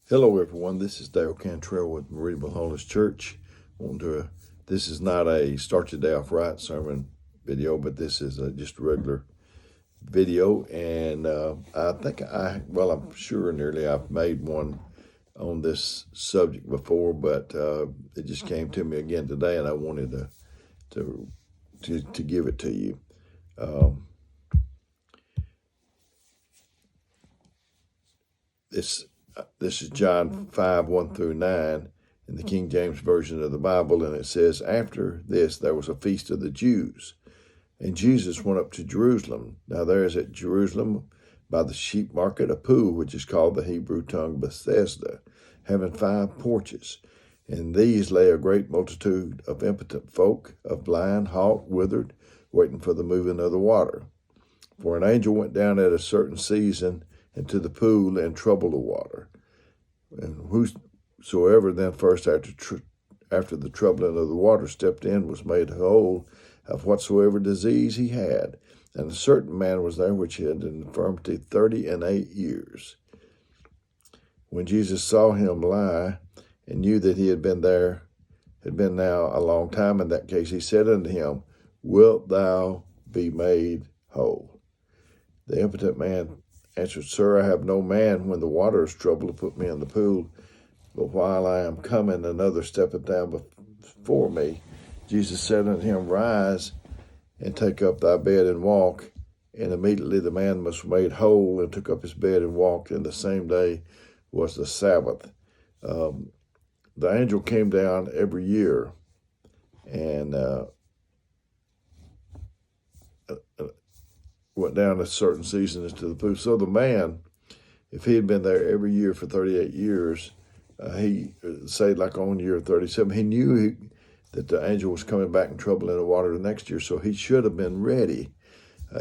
Hello, everyone. This is Dale Cantrell with Readable Holiness Church. This is not a Start Your Day Off Right sermon video, but this is just a regular video. And I'm sure nearly I've made one on this subject before, but it just came to me again today, and I wanted to give it to you. This is John 5, 1 through 9 in the King James Version of the Bible, and it says, "After this there was a feast of the Jews, and Jesus went up to Jerusalem. Now there is at Jerusalem by the sheep market a pool, which is called the Hebrew tongue Bethesda, having 5 porches. In these lay a great multitude of impotent folk, of blind, halt, withered, waiting for the moving of the water. For an angel went down at a certain season into the pool and troubled the water. And whosoever then first after the troubling of the water stepped in was made whole of whatsoever disease he had. And a certain man was there which had an infirmity 38 years. When Jesus saw him lie, and knew that he had been now a long time in that case, he said unto him, Wilt thou be made whole? The impotent man answered, Sir, I have no man when the water is troubled to put me in the pool, but while I am coming, another steppeth down before me. Jesus said unto him, Rise and take up thy bed and walk. And immediately the man was made whole and took up his bed and walked. And the same day was the Sabbath." The angel came down every year and went down a certain season into the pool. So the man, if he had been there every year for 38 years, he say like on year 37, he knew that the angel was coming back and troubling the water the next year, so he should have been ready.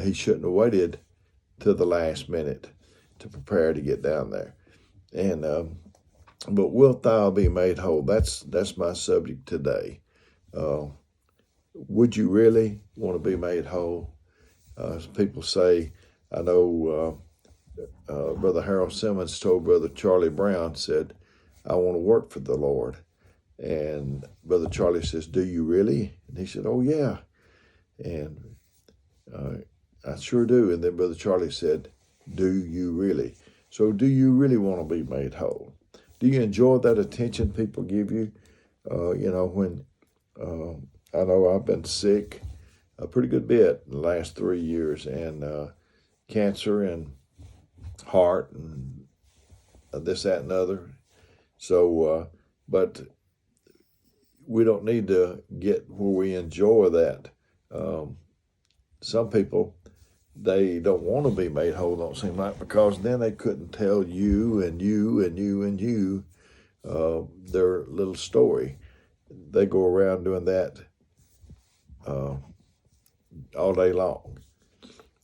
He shouldn't have waited till the last minute to prepare to get down there. And but wilt thou be made whole? That's my subject today. Would you really want to be made whole? As people say, I know Brother Harold Simmons told Brother Charlie Brown, said, I want to work for the Lord. And Brother Charlie says, do you really? And he said, oh, yeah. And I sure do. And then Brother Charlie said, do you really? So do you really want to be made whole? Do you enjoy that attention people give you? When I know I've been sick a pretty good bit in the last 3 years, and cancer and heart and this, that, and other. So, but we don't need to get where we enjoy that. Some people, they don't want to be made whole, don't seem like, because then they couldn't tell you their little story. They go around doing that all day long.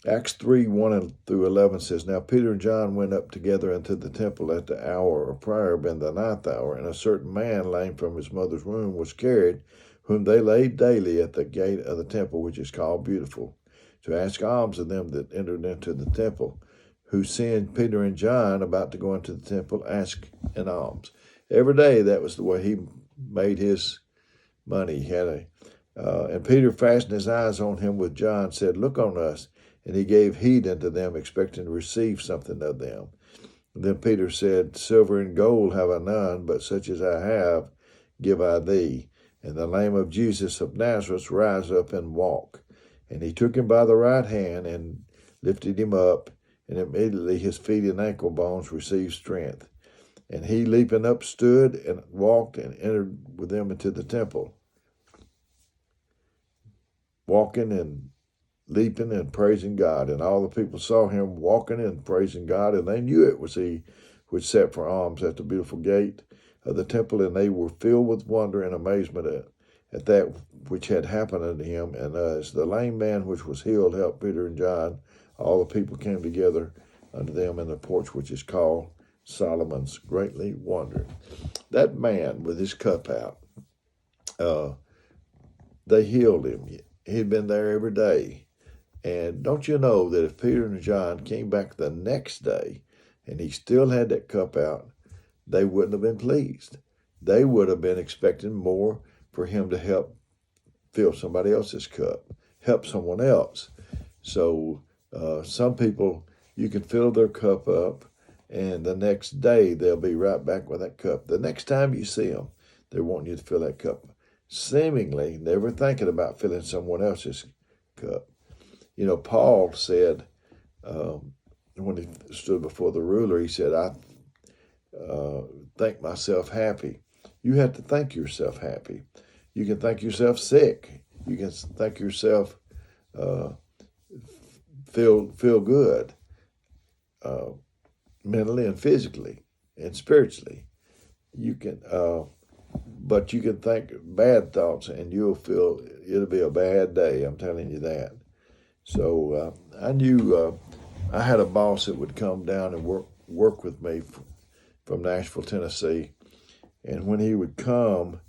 Acts 3, 1 through 11 says, Now Peter and John went up together into the temple at the hour of prayer, being the 9th hour, and a certain man, lame from his mother's womb, was carried, whom they laid daily at the gate of the temple, which is called Beautiful, to ask alms of them that entered into the temple, who seeing Peter and John about to go into the temple, asked an alms. Every day, that was the way he made his money. He had and Peter fastened his eyes on him with John, said, Look on us. And he gave heed unto them, expecting to receive something of them. And then Peter said, Silver and gold have I none, but such as I have give I thee. In the name of Jesus of Nazareth, rise up and walk. And he took him by the right hand and lifted him up, and immediately his feet and ankle bones received strength. And he, leaping up, stood and walked and entered with them into the temple, walking and leaping and praising God. And all the people saw him walking and praising God, and they knew it was he which sat for alms at the beautiful gate of the temple, and they were filled with wonder and amazement at that which had happened unto him. And as the lame man which was healed helped Peter and John, all the people came together unto them in the porch which is called Solomon's, greatly wondering. That man with his cup out, they healed him. He'd been there every day. And don't you know that if Peter and John came back the next day and he still had that cup out, they wouldn't have been pleased. They would have been expecting more for him to help fill somebody else's cup, help someone else. So some people, you can fill their cup up, and the next day they'll be right back with that cup. The next time you see them, they're wanting you to fill that cup, seemingly never thinking about filling someone else's cup. You know, Paul said, when he stood before the ruler, he said, I think myself happy. You have to think yourself happy. You can think yourself sick. You can think yourself feel good mentally and physically and spiritually. You can, but you can think bad thoughts and you'll feel it'll be a bad day. I'm telling you that. So I knew I had a boss that would come down and work with me from Nashville, Tennessee. And when he would come,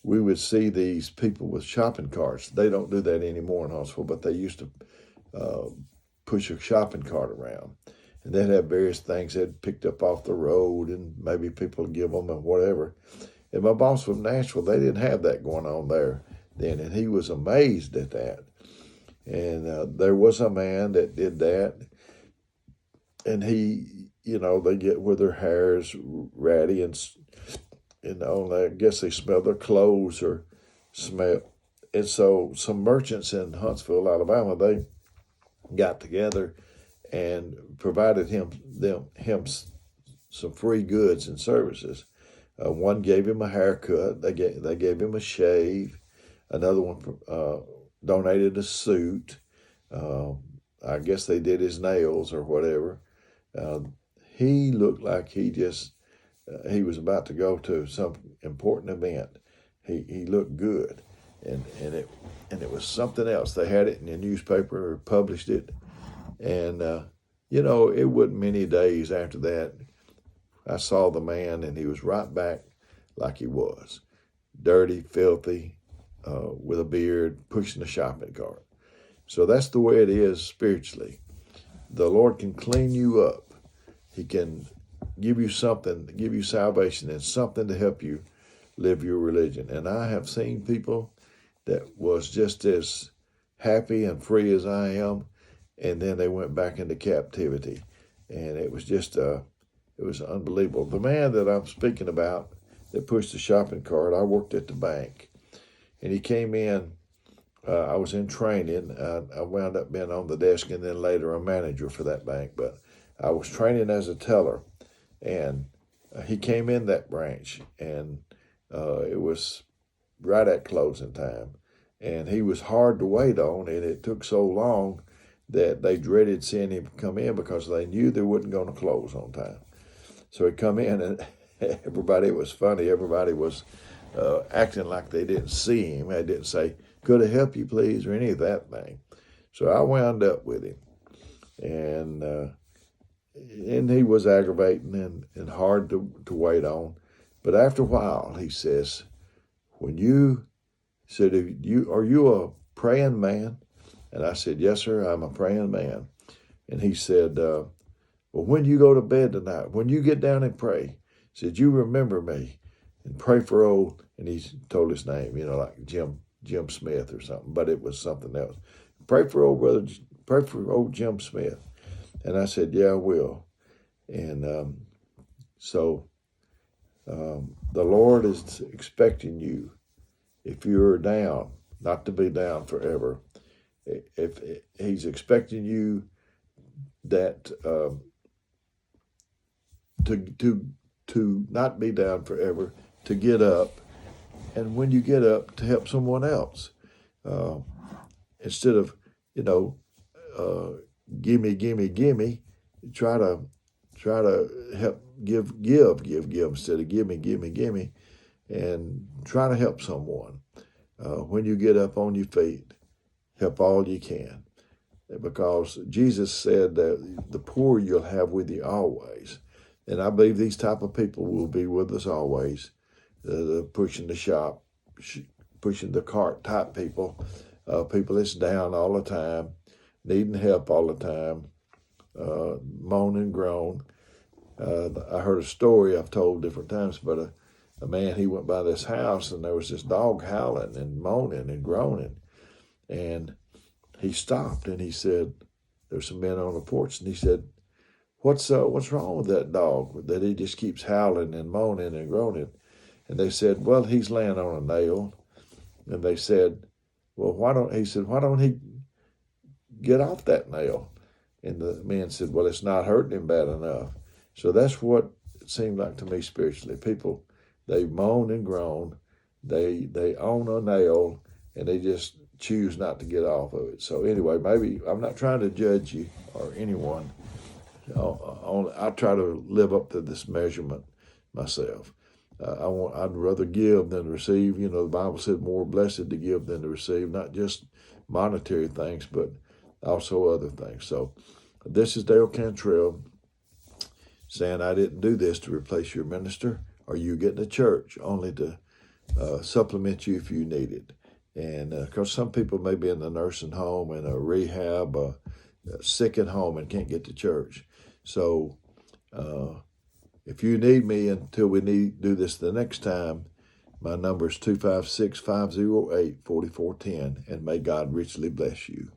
we would see these people with shopping carts. They don't do that anymore in Huntsville, but they used to push a shopping cart around. And they'd have various things they'd picked up off the road and maybe people would give them and whatever. And my boss from Nashville, they didn't have that going on there then. And he was amazed at that. And there was a man that did that. And he, you know, they get where their hair's ratty and I guess they smell their clothes or smell. And so some merchants in Huntsville, Alabama, they got together and provided him some free goods and services. One gave him a haircut. They gave him a shave. Another one donated a suit. I guess they did his nails or whatever. He looked like he was about to go to some important event. He looked good, and it was something else. They had it in the newspaper or published it, and you know, it wasn't many days after that I saw the man, and he was right back like he was, dirty, filthy, with a beard, pushing a shopping cart. So that's the way it is spiritually. The Lord can clean you up. He can give you something, give you salvation and something to help you live your religion. And I have seen people that was just as happy and free as I am, and then they went back into captivity. And it was just, it was unbelievable. The man that I'm speaking about that pushed the shopping cart, I worked at the bank. And he came in, I was in training. I wound up being on the desk and then later a manager for that bank. But I was training as a teller. And he came in that branch, and it was right at closing time. And he was hard to wait on, and it took so long that they dreaded seeing him come in because they knew they wasn't going to close on time. So he come in, and everybody, it was funny, everybody was acting like they didn't see him. They didn't say, "Could I help you, please?" or any of that thing. So I wound up with him. And he was aggravating and hard to wait on. But after a while, he says, "When you said, are you a praying man?" And I said, "Yes, sir, I'm a praying man." And he said, "Well, when you go to bed tonight, when you get down and pray," he said, "you remember me and pray for old," and he told his name, you know, like Jim Smith or something, but it was something else. Pray for old Jim Smith." And I said, "Yeah, I will." And so the Lord is expecting you, if you're down, not to be down forever. If He's expecting you that to not be down forever, to get up, and when you get up, to help someone else, instead of, you know, gimme, try to help, give instead of gimme, and try to help someone. When you get up on your feet, help all you can, because Jesus said that the poor you'll have with you always. And I believe these type of people will be with us always, the pushing the shop, pushing the cart type people, people that's down all the time, needing help all the time, moan and groan. I heard a story I've told different times, but a man, he went by this house and there was this dog howling and moaning and groaning. And he stopped and he said, there's some men on the porch, and he said, what's wrong with that dog that he just keeps howling and moaning and groaning? And they said, well, he's laying on a nail. And they said, well, why don't he get off that nail? And the man said, well, it's not hurting him bad enough. So that's what it seemed like to me spiritually. People, they moan and groan, they own a nail, and they just choose not to get off of it. So anyway, maybe I'm not trying to judge you or anyone. I try to live up to this measurement myself. I'd rather give than receive. You know, the Bible said more blessed to give than to receive, not just monetary things, but also other things. So this is Dale Cantrell saying I didn't do this to replace your minister or you getting a church, only to supplement you if you need it. And because some people may be in the nursing home and a rehab, sick at home and can't get to church. So if you need me until we do this the next time, my number is 256-508-4410, and may God richly bless you.